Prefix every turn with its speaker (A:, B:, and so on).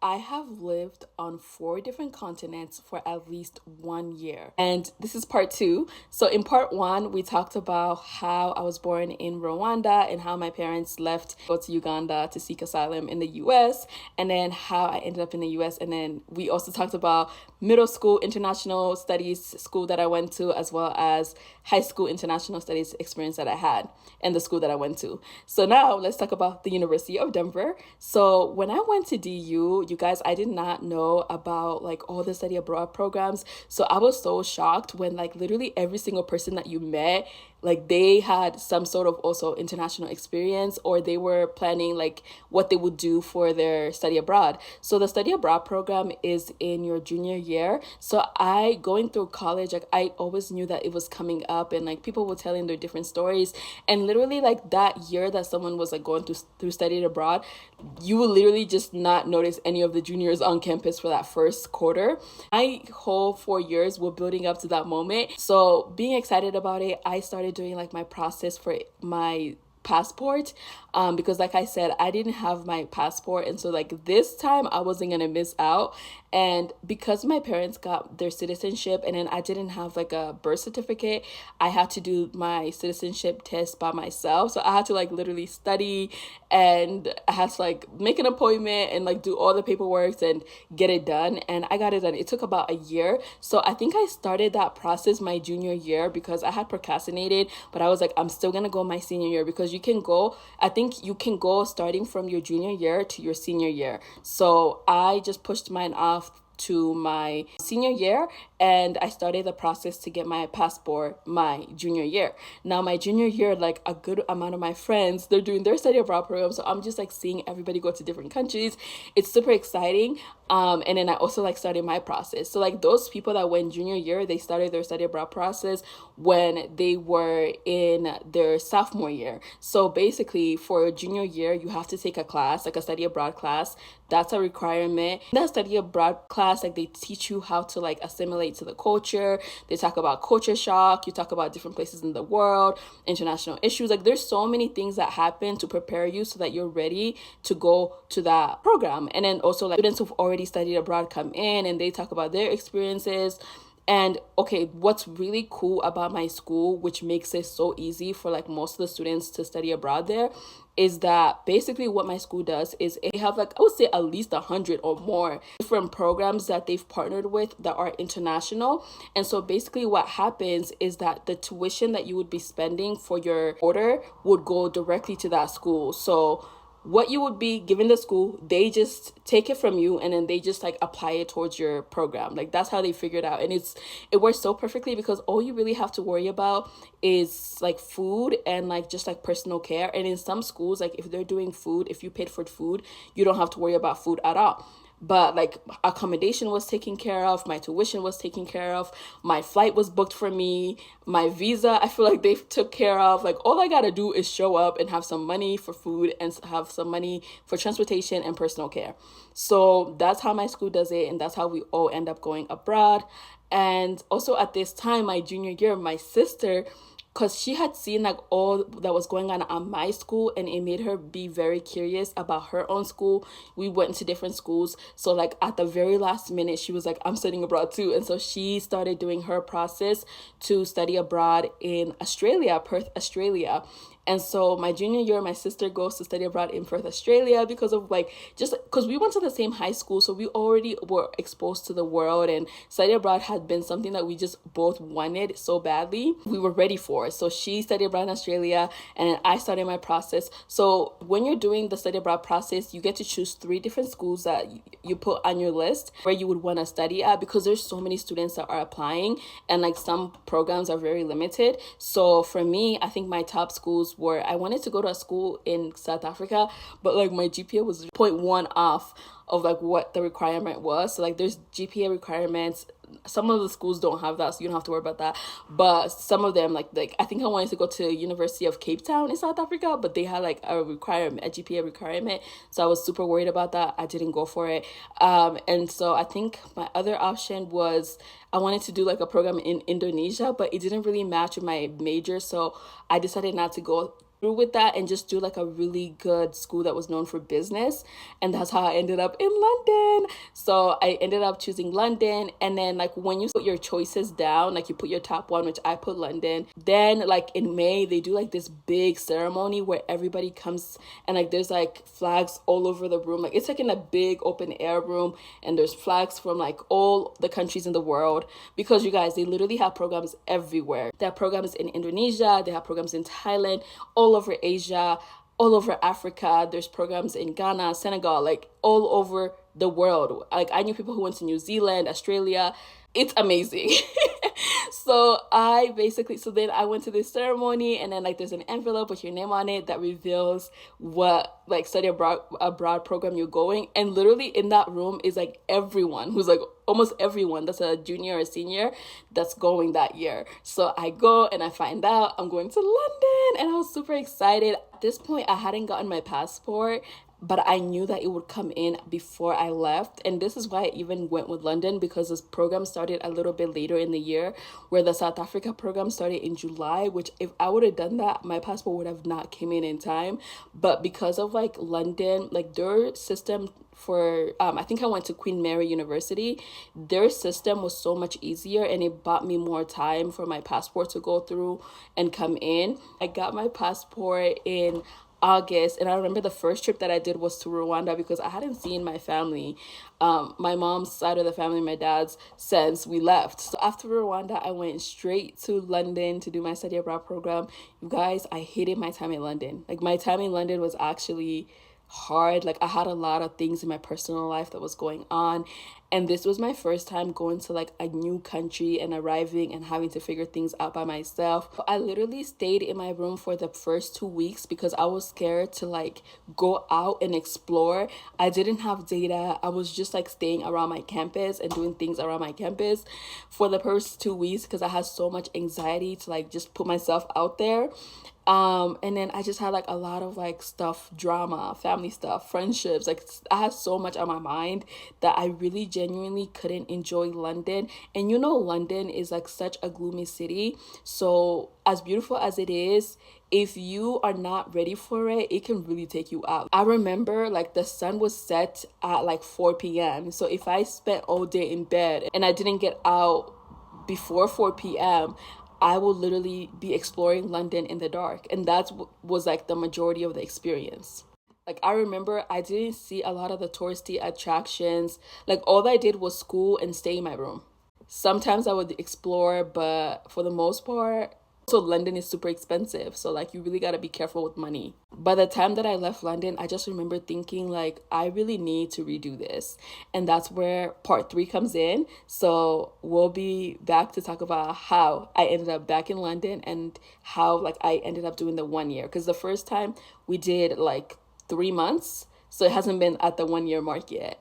A: I have lived on 4 different continents for at least 1 year. And this is part two. So, in part one, we talked about how I was born in Rwanda and how my parents left to go to Uganda to seek asylum in the US, and then how I ended up in the US. And then we also talked about middle school international studies school that I went to, as well as high school international studies experience that I had and the school that I went to. So, now let's talk about the University of Denver. So, when I went to DU, you guys, I did not know about like all the study abroad programs. So I was so shocked when like literally every single person that you met, like they had some sort of also international experience, or they were planning like what they would do for their study abroad. So the study abroad program is in your junior year. So I going through college, like I always knew that it was coming up, and like people were telling their different stories. And literally like that year that someone was like going through study abroad, you will literally just not notice any of the juniors on campus for that first quarter. My whole 4 years were building up to that moment. So being excited about it, I started doing like my process for my passport, because like I said, I didn't have my passport, and so like this time I wasn't gonna miss out. And because my parents got their citizenship and then I didn't have like a birth certificate, I had to do my citizenship test by myself. So I had to like literally study, and I had to like make an appointment and like do all the paperwork and get it done. And I got it done. It took about a year. So I think I started that process my junior year because I had procrastinated, but I was like, I'm still gonna go my senior year, because you can go, I think you can go starting from your junior year to your senior year. So I just pushed mine off to my senior year, and I started the process to get my passport my junior year. Now my junior year, like a good amount of my friends, they're doing their study abroad program, so I'm just like seeing everybody go to different countries. It's super exciting. And then I also like started my process. So like those people that went junior year, they started their study abroad process when they were in their sophomore year. So basically for junior year, you have to take a class, like a study abroad class. That's a requirement. In that study abroad class, like they teach you how to like assimilate to the culture. They talk about culture shock. You talk about different places in the world, international issues. Like there's so many things that happen to prepare you so that you're ready to go to that program. And then also like students who've already studied abroad come in and they talk about their experiences. And okay, what's really cool about my school, which makes it so easy for like most of the students to study abroad there, is that basically what my school does is they have like, I would say at least 100 or more different programs that they've partnered with that are international. And so basically what happens is that the tuition that you would be spending for your order would go directly to that school. So what you would be given the school, they just take it from you and then they just like apply it towards your program. Like that's how they figured out. And it works so perfectly because all you really have to worry about is like food and like just like personal care. And in some schools, like if they're doing food, if you paid for food, you don't have to worry about food at all. But like accommodation was taken care of, my tuition was taken care of, my flight was booked for me, my visa I feel like they took care of. Like all I gotta do is show up and have some money for food and have some money for transportation and personal care. So that's how my school does it, and that's how we all end up going abroad. And also at this time, my junior year, my sister, because she had seen like all that was going on at my school, and it made her be very curious about her own school. We went to different schools, so like at the very last minute she was like, I'm studying abroad too. And so she started doing her process to study abroad in Australia, Perth, Australia. And so my junior year, my sister goes to study abroad in Perth, Australia, because of like, just because we went to the same high school. So we already were exposed to the world, and study abroad had been something that we just both wanted so badly. We were ready for it. So she studied abroad in Australia and I started my process. So when you're doing the study abroad process, you get to choose 3 different schools that you put on your list where you would want to study at, because there's so many students that are applying and like some programs are very limited. So for me, I think my top schools were, I wanted to go to a school in South Africa, but like my GPA was zero point 0.1 off of like what the requirement was. So like there's GPA requirements. Some of the schools don't have that, so you don't have to worry about that. But some of them, like I think I wanted to go to University of Cape Town in South Africa, but they had like a requirement, a GPA requirement. So I was super worried about that. I didn't go for it. And so I think my other option was I wanted to do like a program in Indonesia, but it didn't really match with my major, so I decided not to go through with that and just do like a really good school that was known for business. And that's how I ended up in London. So I ended up choosing London. And then like when you put your choices down, like you put your top one, which I put London, then like in May they do like this big ceremony where everybody comes and like there's like flags all over the room. Like it's like in a big open air room and there's flags from like all the countries in the world, because you guys, they literally have programs everywhere. They have programs in Indonesia, they have programs in Thailand, all over Asia, all over Africa. There's programs in Ghana, Senegal, like all over the world. Like I knew people who went to New Zealand, Australia. It's amazing. So then I went to this ceremony, and then like there's an envelope with your name on it that reveals what like study abroad program you're going. And literally in that room is like everyone who's like almost everyone that's a junior or senior that's going that year. So I go and I find out I'm going to London, and I was super excited. At this point, I hadn't gotten my passport, but I knew that it would come in before I left. And this is why I even went with London, because this program started a little bit later in the year, where the South Africa program started in July, which if I would have done that, my passport would have not came in time. But because of like London, like their system for I think I went to Queen Mary University, their system was so much easier, and it bought me more time for my passport to go through and come in. I got my passport in August, and I remember the first trip that I did was to Rwanda, because I hadn't seen my family, my mom's side of the family, my dad's, since we left. So after Rwanda, I went straight to London to do my study abroad program. You guys, I hated my time in London. Like my time in London was actually hard. Like I had a lot of things in my personal life that was going on, and this was my first time going to like a new country and arriving and having to figure things out by myself. I literally stayed in my room for the first 2 weeks because I was scared to like go out and explore. I didn't have data. I was just like staying around my campus and doing things around my campus for the first 2 weeks, because I had so much anxiety to like just put myself out there. And then I just had like a lot of like stuff, drama, family stuff, friendships. Like I had so much on my mind that I really genuinely couldn't enjoy London. And you know, London is like such a gloomy city. So as beautiful as it is, if you are not ready for it, it can really take you out. I remember like the sun was set at like 4 p.m. So if I spent all day in bed and I didn't get out before 4 p.m., I will literally be exploring London in the dark. And that was like the majority of the experience. Like I remember I didn't see a lot of the touristy attractions. Like all I did was school and stay in my room. Sometimes I would explore, but for the most part, so London is super expensive. So like you really got to be careful with money. By the time that I left London, I just remember thinking like I really need to redo this. And that's where part 3 comes in. So we'll be back to talk about how I ended up back in London and how like I ended up doing the 1 year, because the first time we did like 3 months. So it hasn't been at the 1 year mark yet.